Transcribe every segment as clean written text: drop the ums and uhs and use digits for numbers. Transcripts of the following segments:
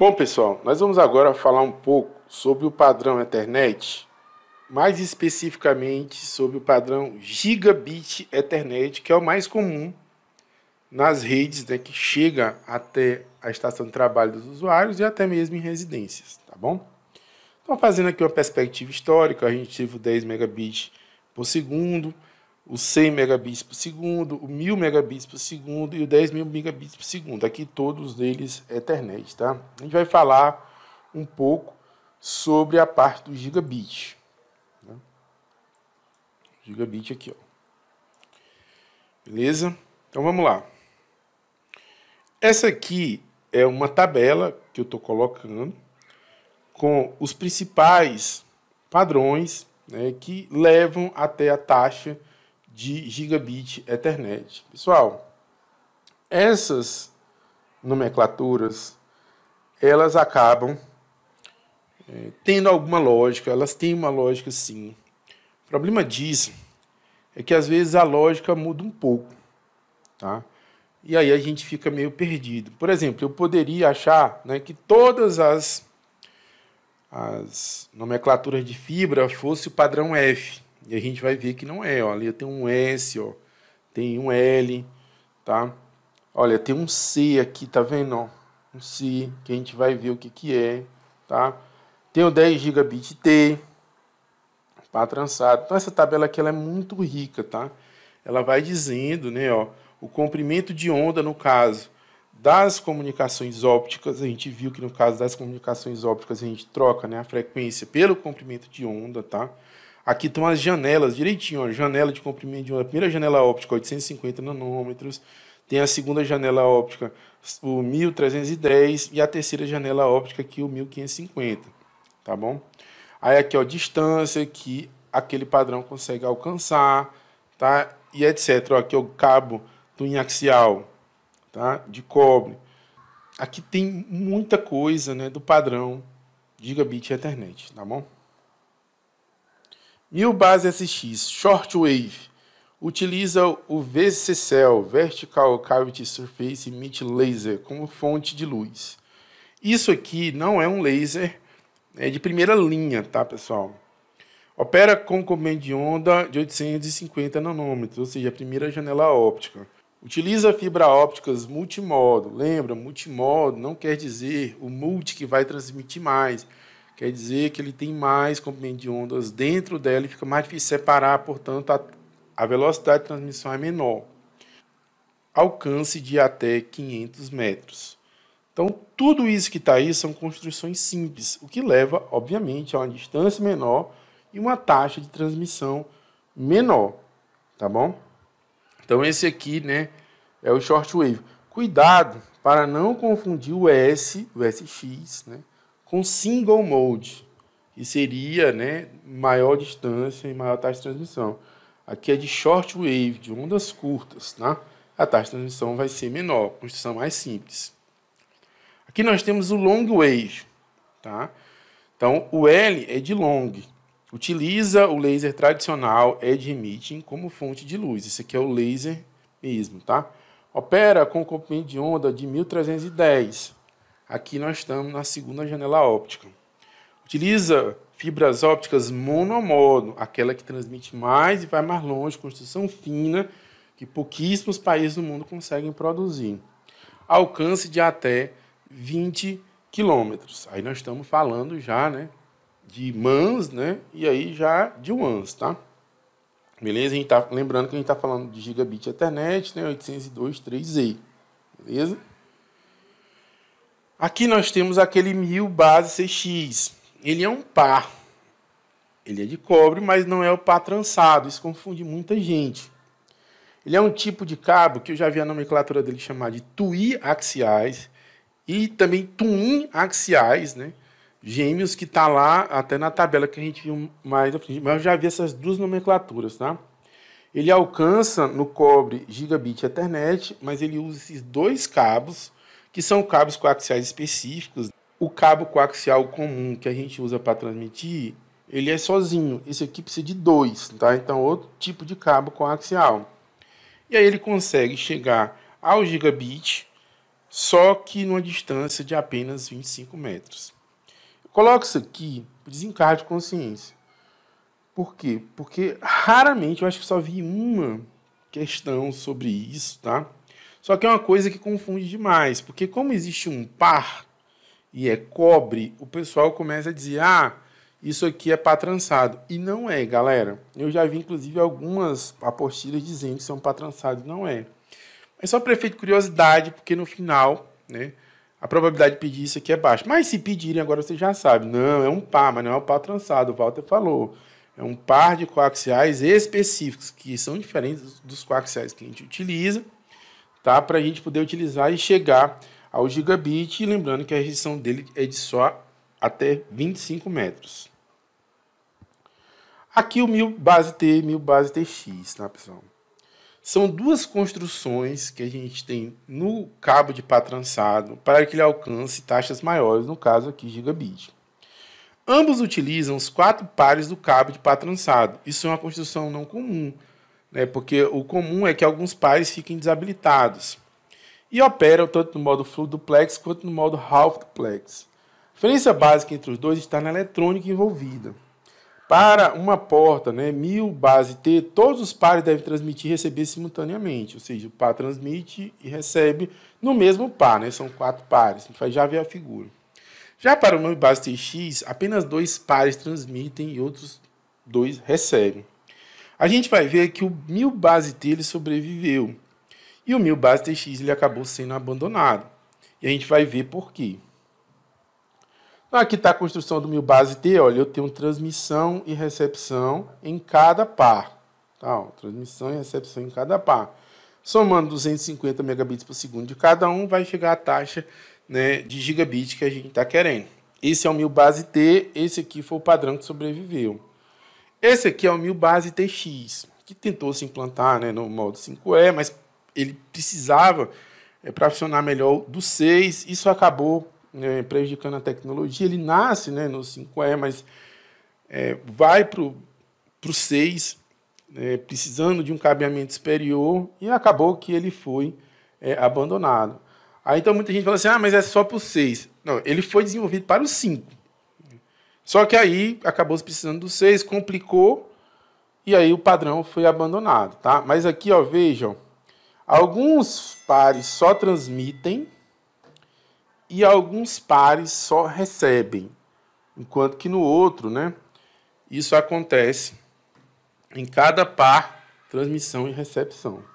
Bom, pessoal, nós vamos agora falar um pouco sobre o padrão Ethernet, mais especificamente sobre o padrão Gigabit Ethernet, que é o mais comum nas redes, né, que chega até a estação de trabalho dos usuários e até mesmo em residências, tá bom? Então, fazendo aqui uma perspectiva histórica, a gente teve o 10 megabits por segundo, o 100 megabits por segundo, o 1000 megabits por segundo e o 10.000 megabits por segundo. Aqui todos eles Ethernet, tá? A gente vai falar um pouco sobre a parte do gigabit. Né? Gigabit aqui, ó. Beleza? Então vamos lá. Essa aqui é uma tabela que eu estou colocando com os principais padrões, né, que levam até a taxa de gigabit Ethernet. Pessoal, essas nomenclaturas, elas acabam tendo alguma lógica, elas têm uma lógica sim. O problema disso é que às vezes a lógica muda um pouco, tá? E aí a gente fica meio perdido. Por exemplo, eu poderia achar, né, que todas as nomenclaturas de fibra fosse o padrão F. E a gente vai ver que não é. Ó. Ali tem um S, ó, tem um L, tá? Olha, tem um C aqui, tá vendo? Ó? Um C, que a gente vai ver o que é, tá? Tem o 10 gigabit T, para trançado. Então essa tabela aqui ela é muito rica, tá? Ela vai dizendo, né, ó, o comprimento de onda no caso das comunicações ópticas. A gente viu que no caso das comunicações ópticas a gente troca, né, a frequência pelo comprimento de onda, tá? Aqui estão as janelas direitinho, ó, janela de comprimento de onda. A primeira janela óptica 850 nanômetros, tem a segunda janela óptica o 1310 e a terceira janela óptica aqui o 1550, tá bom? Aí aqui, ó, distância que aquele padrão consegue alcançar, tá? E etc. Ó, aqui é o cabo twin axial, tá? De cobre. Aqui tem muita coisa, né, do padrão Gigabit Ethernet, tá bom? 1000 base SX Shortwave utiliza o VCSEL, Vertical Cavity Surface Emit Laser, como fonte de luz. Isso aqui não é um laser de primeira linha, tá, pessoal? Opera com comprimento de onda de 850 nanômetros, ou seja, a primeira janela óptica. Utiliza fibra ópticas multimodo. Lembra, multimodo não quer dizer o multi que vai transmitir mais. Quer dizer que ele tem mais comprimento de ondas dentro dela e fica mais difícil separar, portanto, a velocidade de transmissão é menor. Alcance de até 500 metros. Então, tudo isso que está aí são construções simples, o que leva, obviamente, a uma distância menor e uma taxa de transmissão menor, tá bom? Então, esse aqui, né, é o shortwave. Cuidado para não confundir o SX, né, com single mode, que seria, né, maior distância e maior taxa de transmissão. Aqui é de shortwave, de ondas curtas, tá? A taxa de transmissão vai ser menor, construção mais simples. Aqui nós temos o long wave, tá? Então, o L é de long. Utiliza o laser tradicional edge emitting como fonte de luz. Esse aqui é o laser mesmo, tá? Opera com comprimento de onda de 1310. Aqui nós estamos na segunda janela óptica. Utiliza fibras ópticas monomodo, aquela que transmite mais e vai mais longe, construção fina, que pouquíssimos países do mundo conseguem produzir. Alcance de até 20 quilômetros. Aí nós estamos falando já, né, de mans, né, e aí já de WANs, tá? Beleza? A gente tá, lembrando que a gente está falando de Gigabit Ethernet, né, 802.3e. Beleza? Aqui nós temos aquele 1000 base CX. Ele é um par. Ele é de cobre, mas não é o par trançado. Isso confunde muita gente. Ele é um tipo de cabo que eu já vi a nomenclatura dele chamar de twi-axiais e também twin-axiais, né? Gêmeos, que está lá até na tabela que a gente viu mais à frente. Mas eu já vi essas duas nomenclaturas, tá? Ele alcança no cobre Gigabit Ethernet, mas ele usa esses dois cabos, que são cabos coaxiais específicos. O cabo coaxial comum que a gente usa para transmitir, ele é sozinho. Esse aqui precisa de dois, tá? Então, outro tipo de cabo coaxial. E aí ele consegue chegar ao gigabit só que numa distância de apenas 25 metros. Eu coloco isso aqui por desencargo de consciência. Por quê? Porque raramente, eu acho que só vi uma questão sobre isso, tá? Só que é uma coisa que confunde demais, porque como existe um par e é cobre, o pessoal começa a dizer, isso aqui é pá trançado. E não é, galera. Eu já vi, inclusive, algumas apostilas dizendo que são pá trançado. Não é. É só para efeito de curiosidade, porque no final, né, a probabilidade de pedir isso aqui é baixa. Mas se pedirem, agora você já sabe. Não, é um par, mas não é um par trançado. O Walter falou. É um par de coaxiais específicos, que são diferentes dos coaxiais que a gente utiliza, tá? Para a gente poder utilizar e chegar ao gigabit. E lembrando que a restrição dele é de só até 25 metros. Aqui o 1000 base T e 1000 base TX, tá, pessoal? São duas construções que a gente tem no cabo de pá trançado para que ele alcance taxas maiores, no caso aqui gigabit. Ambos utilizam os 4 pares do cabo de pá trançado. Isso é uma construção não comum, né? Porque o comum é que alguns pares fiquem desabilitados. E operam tanto no modo full duplex quanto no modo half duplex. A diferença básica entre os dois está na eletrônica envolvida. Para uma porta, né, 1000 base T, todos os pares devem transmitir e receber simultaneamente. Ou seja, o par transmite e recebe no mesmo par, né? São 4 pares. A gente vai já ver a figura. Já para o 1000 base TX, apenas 2 pares transmitem e outros 2 recebem. A gente vai ver que o 1000 base T ele sobreviveu. E o 1000 base TX ele acabou sendo abandonado. E a gente vai ver por quê. Então, aqui está a construção do 1000 base T. Olha, eu tenho transmissão e recepção em cada par. Tá, ó, transmissão e recepção em cada par. Somando 250 megabits por segundo de cada um, vai chegar a taxa, né, de gigabit que a gente está querendo. Esse é o 1000 base T, esse aqui foi o padrão que sobreviveu. Esse aqui é o 1000 base TX, que tentou se implantar, né, no modo 5E, mas ele precisava para funcionar melhor do 6. Isso acabou, né, prejudicando a tecnologia. Ele nasce, né, no 5E, mas vai para o 6, precisando de um cabeamento superior, e acabou que ele foi abandonado. Aí então muita gente fala assim, mas é só para o 6. Não, ele foi desenvolvido para o 5. Só que aí acabou precisando do 6, complicou, e aí o padrão foi abandonado, tá? Mas aqui, ó, vejam, alguns pares só transmitem e alguns pares só recebem, enquanto que no outro, né, isso acontece em cada par, transmissão e recepção.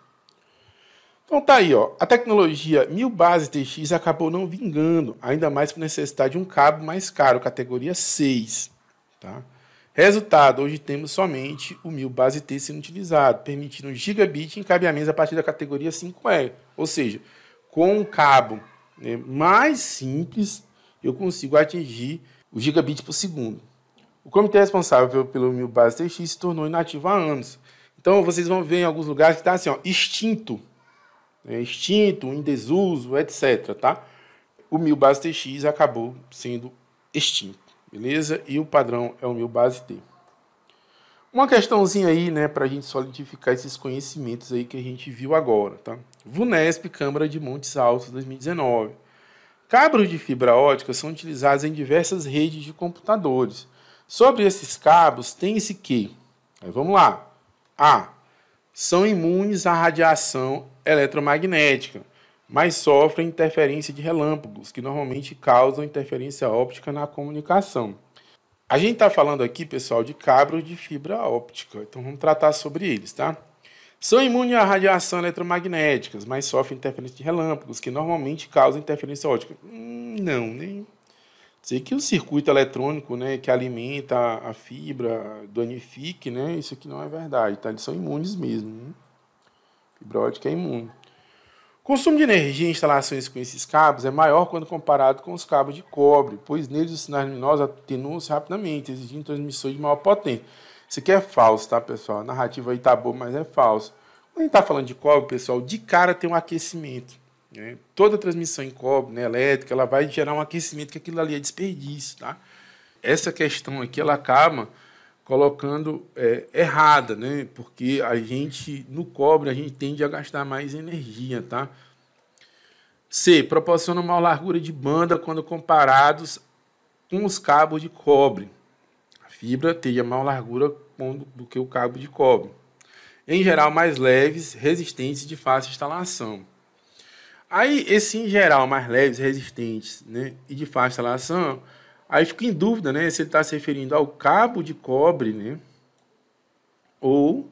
Então tá aí, ó, a tecnologia 1000 base TX acabou não vingando, ainda mais por necessidade de um cabo mais caro, categoria 6. Tá? Resultado, hoje temos somente o 1000 base T sendo utilizado, permitindo gigabit em cabeamentos a partir da categoria 5E. Ou seja, com um cabo, né, mais simples, eu consigo atingir o gigabit por segundo. O comitê responsável pelo 1000 base TX se tornou inativo há anos. Então vocês vão ver em alguns lugares que está assim, ó, extinto, em desuso, etc. Tá? O 1000 base TX acabou sendo extinto, beleza? E o padrão é o 1000 base T. Uma questãozinha aí, né, para a gente solidificar esses conhecimentos aí que a gente viu agora, tá? VUNESP, Câmara de Montes Altos, 2019. Cabos de fibra ótica são utilizados em diversas redes de computadores. Sobre esses cabos, tem-se que, vamos lá, são imunes à radiação eletromagnética, mas sofrem interferência de relâmpagos, que normalmente causam interferência óptica na comunicação. A gente está falando aqui, pessoal, de cabos de fibra óptica, então vamos tratar sobre eles, tá? São imunes à radiação eletromagnética, mas sofrem interferência de relâmpagos, que normalmente causam interferência óptica. Não, nem... Sei que o circuito eletrônico, né, que alimenta a fibra do Anifique, né, isso aqui não é verdade, tá? Eles são imunes mesmo. Né? Fibra ótica é imune. O consumo de energia em instalações com esses cabos é maior quando comparado com os cabos de cobre, pois neles os sinais luminosos atenuam-se rapidamente, exigindo transmissões de maior potência. Isso aqui é falso, tá, pessoal? A narrativa aí tá boa, mas é falso. Quando a gente está falando de cobre, pessoal, de cara tem um aquecimento. Né? Toda transmissão em cobre, né, elétrica, ela vai gerar um aquecimento, que aquilo ali é desperdício. Tá? Essa questão aqui, ela acaba colocando errada, né? Porque a gente, no cobre, a gente tende a gastar mais energia. Tá? C. Proporciona maior largura de banda quando comparados com os cabos de cobre. A fibra teria maior largura do que o cabo de cobre. Em geral, mais leves, resistentes e de fácil instalação. Aí, esse em geral, mais leves, resistentes, né, e de fácil instalação, aí fica em dúvida, né, se ele está se referindo ao cabo de cobre, né, ou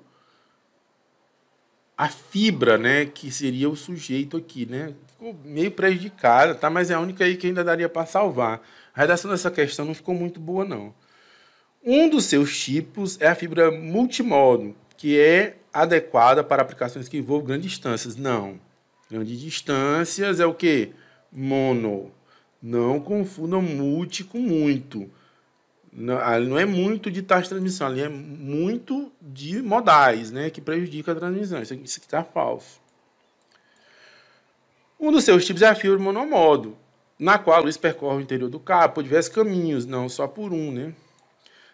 a fibra, né, que seria o sujeito aqui, né? Ficou meio prejudicada, tá? Mas é a única aí que ainda daria para salvar. A redação dessa questão não ficou muito boa, não. Um dos seus tipos é a fibra multimodo, que é adequada para aplicações que envolvem grandes distâncias. Não. Grandes distâncias é o quê? Mono. Não confundam multi com muito. Não é muito de taxa de transmissão, ali é muito de modais, né, que prejudica a transmissão. Isso aqui está falso. Um dos seus tipos é a fibra monomodo, na qual a luz percorre o interior do cabo por diversos caminhos, não só por um, né?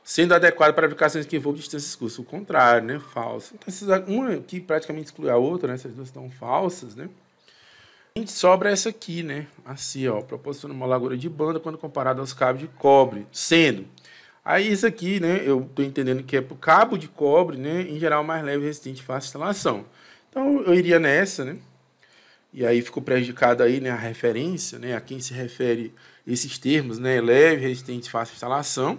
Sendo adequado para aplicações que envolvem distâncias curtas. O contrário, né? Falso. Então, uma aqui praticamente exclui a outra, né? Essas duas estão falsas, né? A gente sobra essa aqui, né? Assim, ó, proporciona uma largura de banda quando comparado aos cabos de cobre, sendo. Aí isso aqui, né? Eu estou entendendo que é para o cabo de cobre, né? Em geral, mais leve, resistente e fácil instalação. Então, eu iria nessa, né? E aí ficou prejudicado aí, né, a referência, né, a quem se refere esses termos, né, leve, resistente, fácil instalação,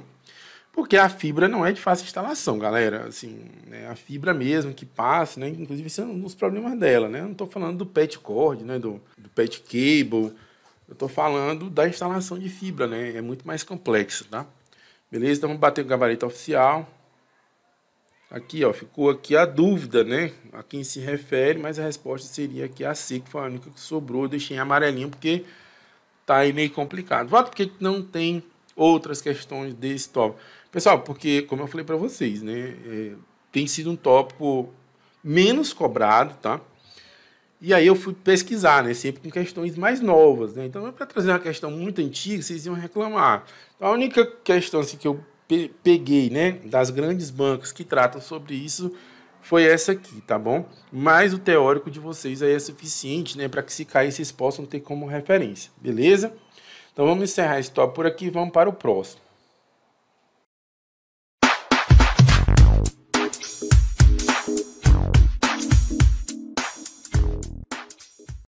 porque a fibra não é de fácil instalação, galera, assim, né, a fibra mesmo que passa, né, inclusive esse é um dos problemas dela, né, eu não estou falando do pet cord, né, do pet cable, eu estou falando da instalação de fibra, né, é muito mais complexo, tá? Beleza? Então vamos bater o gabarito oficial. Aqui, ó, ficou aqui a dúvida, né? A quem se refere, mas a resposta seria aqui a C, que foi a única que sobrou. Eu deixei em amarelinho porque tá aí meio complicado. Voto porque não tem outras questões desse tópico. Pessoal, porque, como eu falei para vocês, né? Tem sido um tópico menos cobrado, tá? E aí eu fui pesquisar, né? Sempre com questões mais novas, né? Então, para trazer uma questão muito antiga, vocês iam reclamar. Então, a única questão assim, que eu peguei, né, das grandes bancas que tratam sobre isso foi essa aqui, tá bom? Mas o teórico de vocês aí é suficiente, né, para que se cair vocês possam ter como referência, beleza? Então vamos encerrar esse tópico por aqui e vamos para o próximo.